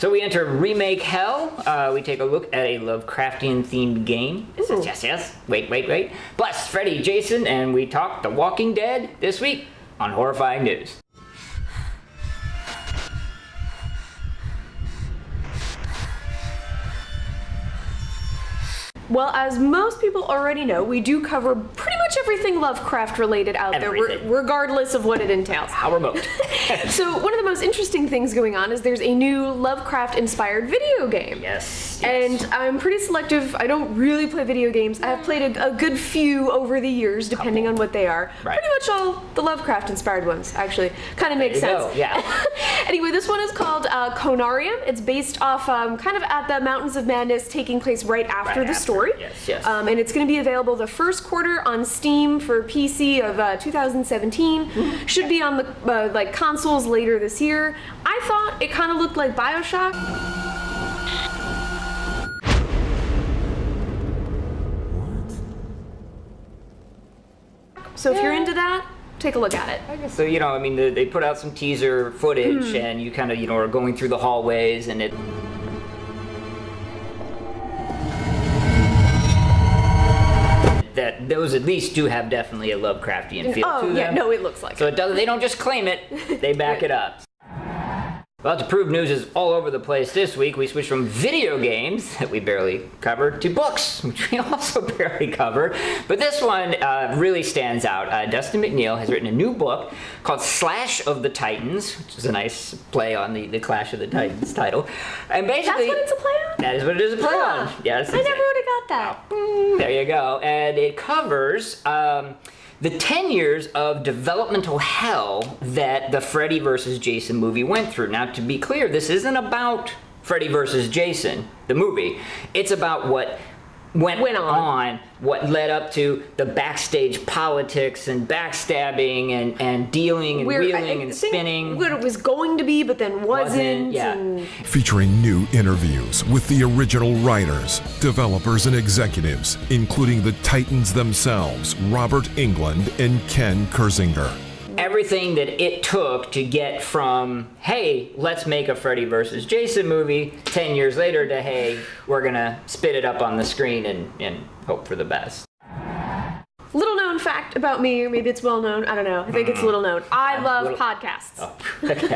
So we enter Remake Hell. We take a look at a Lovecraftian-themed game. Yes. Wait. Plus Freddy, Jason, and we talk The Walking Dead this week on Horrifying News. Well, as most people already know, we do cover pretty much everything Lovecraft related out there, regardless of what it entails. How remote. So one of the most interesting things going on is there's a new Lovecraft-inspired video game. Yes. And I'm pretty selective. I don't really play video games. I have played a good few over the years, depending on what they are. Right. Pretty much all the Lovecraft-inspired ones, actually. Kind of makes sense. Yeah. Anyway, this one is called Conarium. It's based off kind of at the Mountains of Madness, taking place right after the story. Yes. And it's going to be available the first quarter on Steam for PC of 2017. Should be on the like consoles later this year. I thought it kind of looked like BioShock. So if you're into that, take a look at it. So, I mean, they put out some teaser footage and you kind of, are going through the hallways and it... that those at least do have definitely a Lovecraftian feel to them. Yeah, no, it looks like so it doesn't. They don't just claim it; they back it up. Well, to prove news is all over the place this week, we switched from video games that we barely covered to books, which we also barely covered. But this one really stands out. Dustin McNeil has written a new book called Slash of the Titans, which is a nice play on the Clash of the Titans title. And basically, that's what it's a play on? That is what it is a play on. Yes. I never would have got that. There you go. And it covers the 10 years of developmental hell that the Freddy vs. Jason movie went through. Now, to be clear, this isn't about Freddy vs. Jason, the movie. It's about what went on, what led up to the backstage politics and backstabbing and dealing and wheeling and spinning. What it was going to be, but then wasn't. Yeah. Featuring new interviews with the original writers, developers, and executives, including the Titans themselves, Robert Englund and Ken Kersinger. Everything that it took to get from, hey, let's make a Freddy vs. Jason movie, 10 years later to, hey, we're gonna spit it up on the screen and hope for the best. Little known fact about me, or maybe it's well known, I don't know. I think it's little known. I love podcasts. Oh, okay.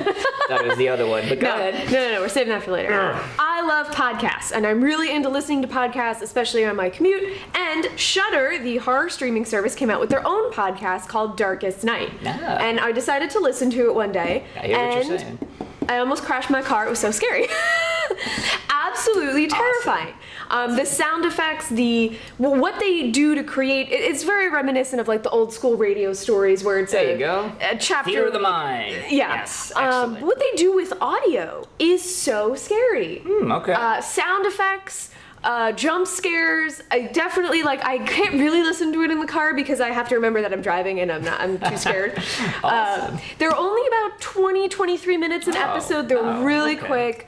That was the other one, but go ahead. No, we're saving that for later. I love podcasts, and I'm really into listening to podcasts, especially on my commute. And Shudder, the horror streaming service, came out with their own podcast called Darkest Night. And I decided to listen to it one day. I hear what you're saying. I almost crashed my car. It was so scary. Absolutely terrifying. Awesome. The sound effects, what they do to create, it's very reminiscent of like the old school radio stories where it's a chapter. Theater of the mind. Yeah. Yes, excellent. What they do with audio is so scary. Okay. Sound effects. Jump scares. I definitely I can't really listen to it in the car because I have to remember that I'm driving and I'm too scared. Awesome. They're only about 20-23 minutes an episode. They're really quick.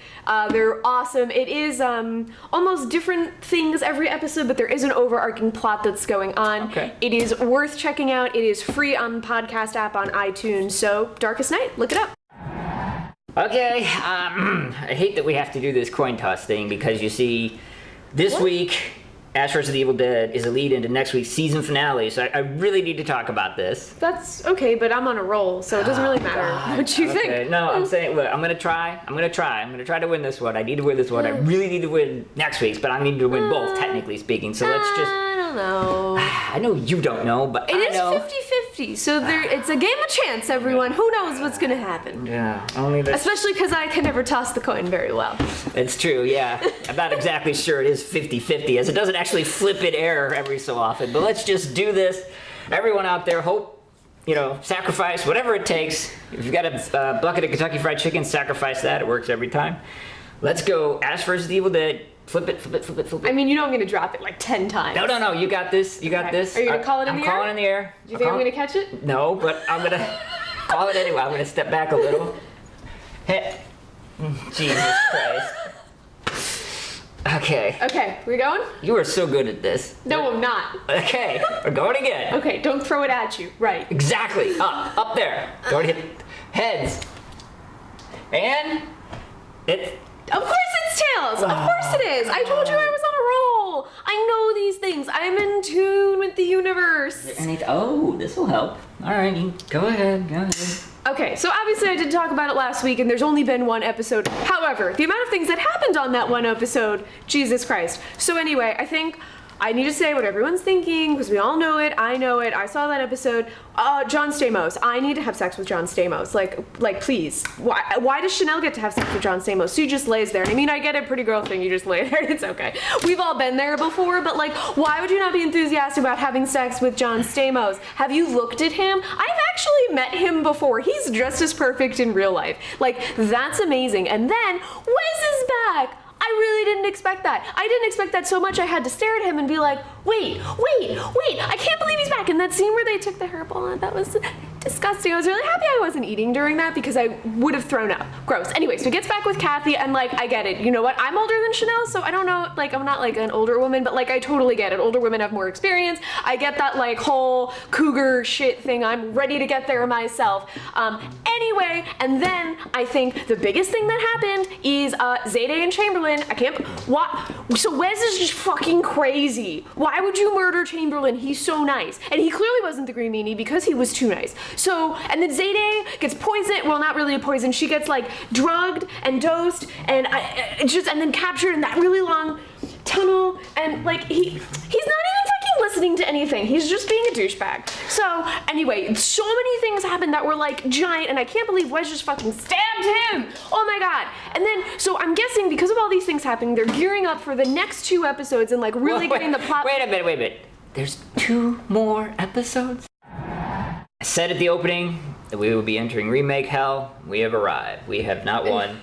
They're awesome. It is almost different things every episode, but there is an overarching plot that's going on. Okay. It is worth checking out. It is free on the podcast app on iTunes. So Darkest Night, look it up. Okay. I hate that we have to do this coin toss thing because you see, this week, Ash vs. the Evil Dead is a lead into next week's season finale, so I really need to talk about this. That's okay, but I'm on a roll, so it doesn't really matter what you think. No, I'm saying, look, I'm gonna try to win this one. I need to win this one. I really need to win next week's, but I need to win both, technically speaking, so let's just... I don't know. I know you don't know, but I know. It is 50-50, so it's a game of chance, everyone. Who knows what's gonna happen? Yeah, only this. Especially because I can never toss the coin very well. It's true, yeah. I'm not exactly sure it is 50-50, as it doesn't actually flip in air every so often, but let's just do this. Everyone out there, hope, sacrifice, whatever it takes. If you've got a bucket of Kentucky Fried Chicken, sacrifice that. It works every time. Let's go. Ash vs. the Evil Dead. Flip it. I mean, you know I'm going to drop it like 10 times. No. You got this. You got this. Are you going to call it in the air? I'm calling in the air. Do you think I'm going to catch it? No, but I'm going to call it anyway. I'm going to step back a little. Hit. Jesus Christ. Okay, we going? You are so good at this. No, I'm not. Okay, we're going again. Okay, don't throw it at you. Right. Exactly. Up there. Don't hit heads. And it Of course it's Tails. Of course it is. I told you I was on a roll. I know these things. I'm in tune with the universe. Oh, this will help. All right, go ahead. Okay, so obviously I did talk about it last week, and there's only been one episode. However, the amount of things that happened on that one episode, Jesus Christ. So anyway, I think I need to say what everyone's thinking, because we all know it. I know it. I saw that episode. John Stamos. I need to have sex with John Stamos. Like, please. Why does Chanel get to have sex with John Stamos? She just lays there. And I mean, I get it, pretty girl thing. You just lay there. It's okay. We've all been there before, but like, why would you not be enthusiastic about having sex with John Stamos? Have you looked at him? I've actually met him before. He's just as perfect in real life. Like, that's amazing. And then, Wes is back. I really didn't expect that. I didn't expect that so much I had to stare at him and be like, wait, I can't believe he's back. And that scene where they took the hairball on, that was disgusting. I was really happy I wasn't eating during that because I would have thrown up. Gross. Anyway, so he gets back with Kathy and like, I get it. You know what? I'm older than Chanel, so I don't know, like, I'm not like an older woman, but like, I totally get it. Older women have more experience. I get that like whole cougar shit thing. I'm ready to get there myself. Anyway, and then I think the biggest thing that happened is Zayday and Chamberlain. I can't. What? So Wes is just fucking crazy. Why would you murder Chamberlain? He's so nice, and he clearly wasn't the Green Meanie because he was too nice. So, and then Zayday gets poisoned. Well, not really a poison. She gets like drugged and dosed, and and then captured in that really long tunnel. And like he's not even fucking listening to anything. He's just being a douchebag. So anyway, so many things happened that were like giant, and I can't believe Wes just fucking stabbed him. Oh my god. And then, so I'm guessing because of all these things happening, they're gearing up for the next 2 episodes and like really getting the plot. Wait a minute. There's 2 more episodes? I said at the opening that we will be entering Remake Hell. We have arrived. We have not 1,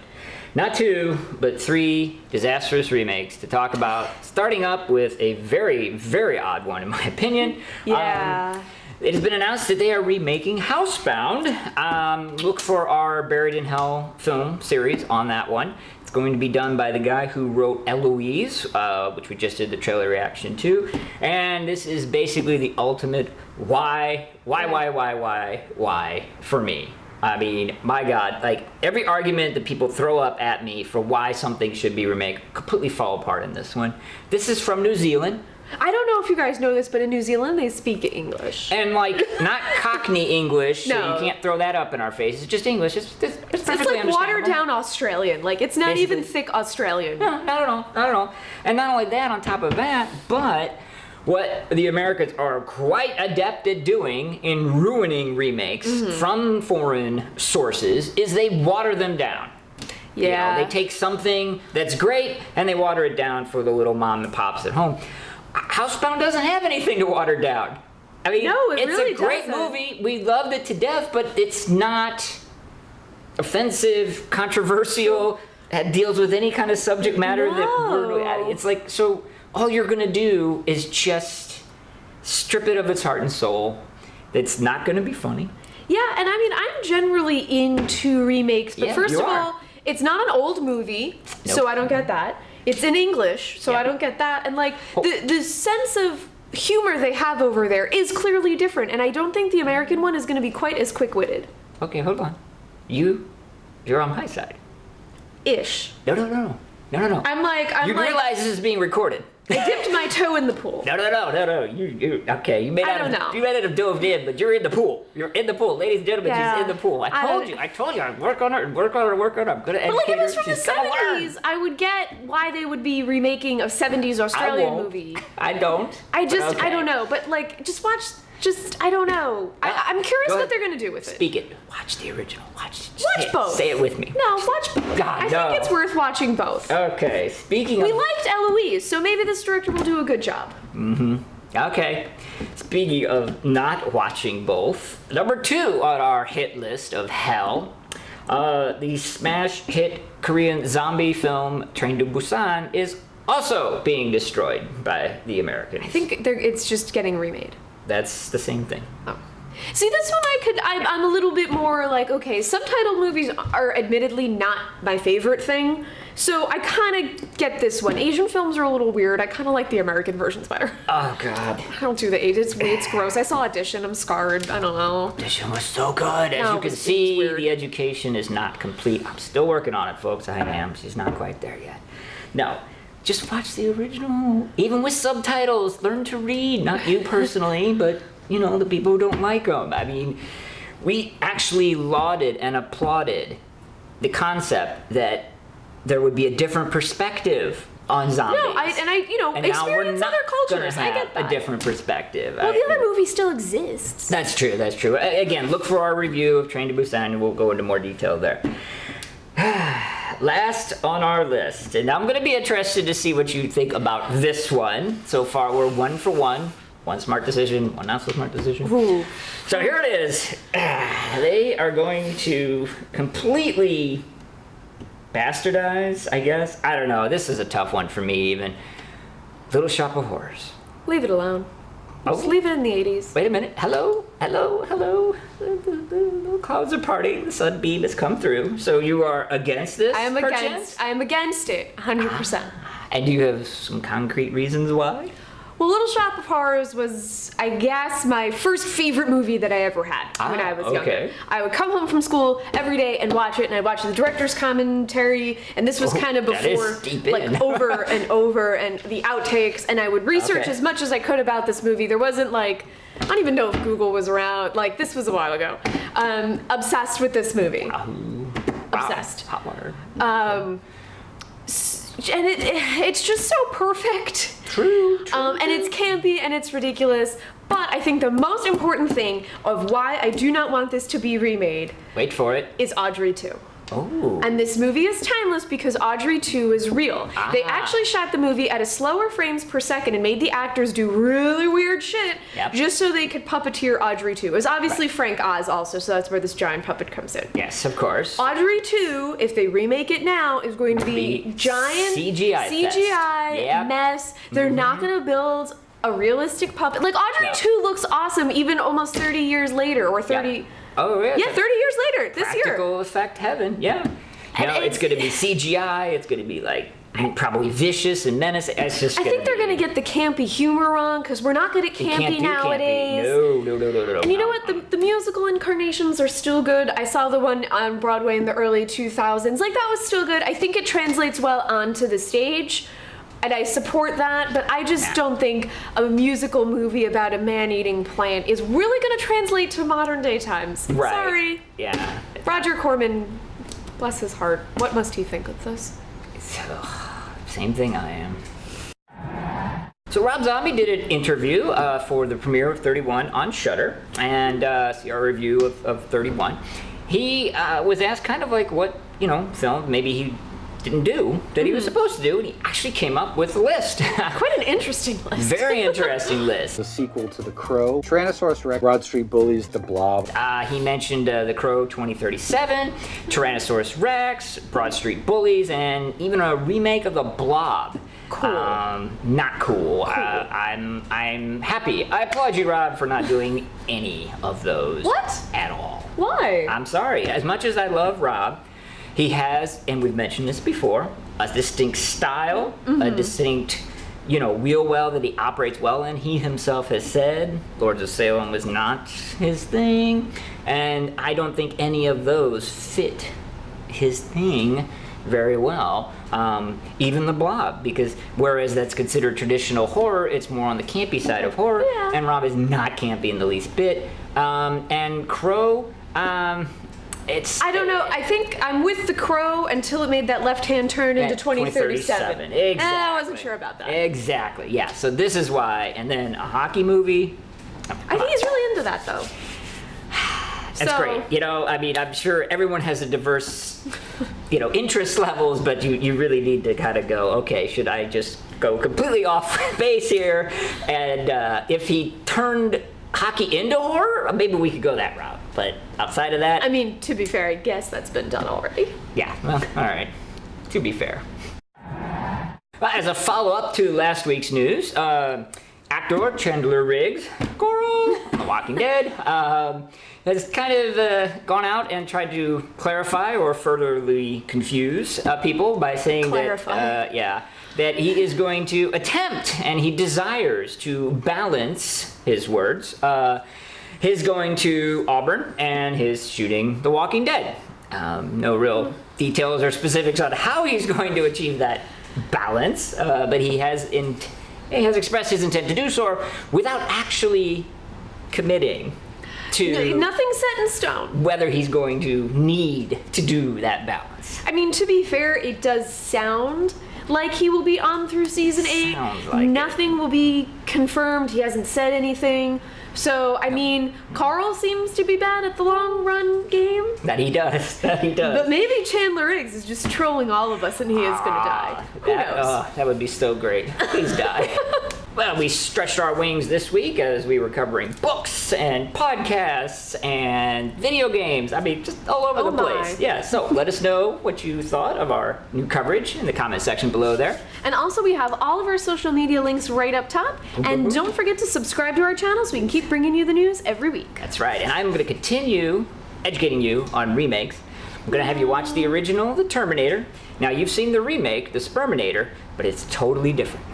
not 2, but 3 disastrous remakes to talk about, starting up with a very, very odd one in my opinion. Yeah. It has been announced that they are remaking Housebound. Look for our Buried in Hell film series on that one. It's going to be done by the guy who wrote Eloise, which we just did the trailer reaction to. And this is basically the ultimate why for me. I mean, my God, like every argument that people throw up at me for why something should be remade completely fall apart in this one. This is from New Zealand. I don't know if you guys know this, but in New Zealand they speak English. And like, not Cockney English, No. so you can't throw that up in our face. It's just English. It's perfectly like watered understandable. down Australian. Like, it's not Basically. even thick Australian. No, not at all. And not only that, on top of that, but what the Americans are quite adept at doing in ruining remakes from foreign sources is they water them down. Yeah. You know, they take something that's great and they water it down for the little mom and pops at home. Housebound doesn't have anything to water down. I mean, No, it it's really a great doesn't. movie. We loved it to death, but it's not offensive, controversial, that deals with any kind of subject matter No. it's like, so all you're gonna do is just strip it of its heart and soul. It's not gonna be funny. Yeah, and I mean, I'm generally into remakes, but Yeah, first you of are. all, it's not an old movie, so Nope. I don't get that. It's in English, so Yeah. I don't get that. And like, Oh. the sense of humor they have over there is clearly different, and I don't think the American one is going to be quite as quick-witted. Okay, hold on. You're on my side. Ish. No. I'm You like, realize this is being recorded. I dipped my toe in the pool. No. You okay? You may I not don't have, know. You may not have dove in, but you're in the pool. You're in the pool, ladies and gentlemen. Yeah. She's in the pool. I told you. I'd work on her. I'm gonna But like, educate if her. it's from the She's gonna learn. 70s, I would get why they would be remaking a 70s Australian I won't. movie. I don't. I but just, okay. I don't know, but like, I don't know. I'm curious Go what ahead. they're gonna do with it. Speak it. Watch the original. Watch Both. Say it with me. No, watch both. God, I no. think it's worth watching both. Okay. Speaking We of. liked Eloise, so maybe this director will do a good job. Okay. Speaking of not watching both, number 2 on our hit list of hell, the smash hit Korean zombie film Train to Busan is also being destroyed by the Americans. I think it's just getting remade. That's the same thing. Oh. See, this one I'm a little bit more like, okay, subtitled movies are admittedly not my favorite thing, so I kind of get this one. Asian films are a little weird. I kind of like the American versions better. Oh, God. I don't do the Asian. It's gross. I saw Audition. I'm scarred. I don't know. Audition was so good. As you can see, the education is not complete. I'm still working on it, folks. I am. She's not quite there yet. No. Just watch the original. Even with subtitles, learn to read. Not you personally, but, you know, the people who don't like them. I mean, we actually lauded and applauded the concept that there would be a different perspective on zombies. No, and experience other cultures. I get that. A different perspective. Well, the other movie still exists. That's true. That's true. Again, look for our review of Train to Busan, and we'll go into more detail there. Last on our list, and I'm going to be interested to see what you think about this one. So far, we're 1 for 1. One smart decision, one not so smart decision. Ooh. So here it is. They are going to completely bastardize, I guess. I don't know. This is a tough one for me, even. Little Shop of Horrors. Leave it alone. Oh. Just leave it in the 80s. Wait a minute. Hello? The clouds are parting. The sunbeam has come through. So you are against this? I am against it, 100%. And do you have some concrete reasons why? Well, Little Shop of Horrors was, I guess, my first favorite movie that I ever had when I was younger. I would come home from school every day and watch it, and I'd watch the director's commentary, and this was kind of before, like, over and over, and the outtakes, and I would research as much as I could about this movie. There wasn't, like, I don't even know if Google was around. Like, this was a while ago. Obsessed with this movie. Obsessed. Hot water. And it's just so perfect. True. And it's campy and it's ridiculous. But I think the most important thing of why I do not want this to be remade. Wait for it. Is Audrey 2. Oh. And this movie is timeless because Audrey 2 is real. They actually shot the movie at a slower frames per second and made the actors do really weird shit just so they could puppeteer Audrey 2. It was obviously Frank Oz also, so that's where this giant puppet comes in. Yes, of course. Audrey 2, if they remake it now, is going to be giant CGI mess. They're not going to build a realistic puppet. Like, Audrey 2 looks awesome even almost 30 years later, or 30... Yeah. Oh, yeah. Yeah, 30 years later, this year. Practical effect heaven, yeah. No, it's going to be CGI. It's going to be, like, probably vicious and menacing. It's just I think they're going to get the campy humor wrong, because we're not good at campy nowadays. No. And you know what? The musical incarnations are still good. I saw the one on Broadway in the early 2000s. Like, that was still good. I think it translates well onto the stage. And I support that, but I just don't think a musical movie about a man-eating plant is really going to translate to modern day times. Right. Sorry. Yeah. Roger Corman, bless his heart. What must he think of this? Same thing I am. So Rob Zombie did an interview for the premiere of 31 on Shudder, and see our review of 31. He was asked kind of like what, film maybe he didn't do that he was supposed to do, and he actually came up with a list. Quite an interesting list. Very interesting list. The sequel to The Crow, Tyrannosaurus Rex, Broad Street Bullies, The Blob. He mentioned The Crow 2037, Tyrannosaurus Rex, Broad Street Bullies, and even a remake of The Blob. Cool. Not cool. I'm happy. I applaud you, Rob, for not doing any of those. What? At all. Why? I'm sorry. As much as I love Rob, he has, and we've mentioned this before, a distinct style, a distinct, wheel well that he operates well in. He himself has said Lords of Salem was not his thing, and I don't think any of those fit his thing very well. Even The Blob, because whereas that's considered traditional horror, it's more on the campy side of horror, and Rob is not campy in the least bit. And Crow, I don't know. I think I'm with The Crow until it made that left-hand turn into 2037. Exactly. I wasn't sure about that. Exactly. Yeah. So this is why. And then a hockey movie. I think he's really into that, though. That's great. I'm sure everyone has a diverse, interest levels, but you really need to kind of go, okay, should I just go completely off base here? And if he turned hockey into horror, maybe we could go that route. But outside of that... to be fair, I guess that's been done already. Yeah, well, all right. To be fair. Well, as a follow-up to last week's news, actor Chandler Riggs, Coral, The Walking Dead, has kind of gone out and tried to clarify or furtherly confuse people by saying that he is going to attempt, and he desires to balance his words, his going to Auburn and his shooting The Walking Dead. No real details or specifics on how he's going to achieve that balance, but he has expressed his intent to do so without actually committing to nothing set in stone. Whether he's going to need to do that balance. I mean, to be fair, it does sound like he will be on through season 8. Sounds like Nothing will be confirmed. He hasn't said anything. So, I mean, Carl seems to be bad at the long run game. That he does. But maybe Chandler Riggs is just trolling all of us and he is going to die. Who knows? That would be so great. Please die. Well, we stretched our wings this week as we were covering books and podcasts and video games. I mean, just all over the place. Yeah, so let us know what you thought of our new coverage in the comment section below there. And also, we have all of our social media links right up top. And don't forget to subscribe to our channel so we can keep bringing you the news every week. That's right. And I'm going to continue educating you on remakes. I'm going to have you watch the original, The Terminator. Now, you've seen the remake, The Sperminator, but it's totally different.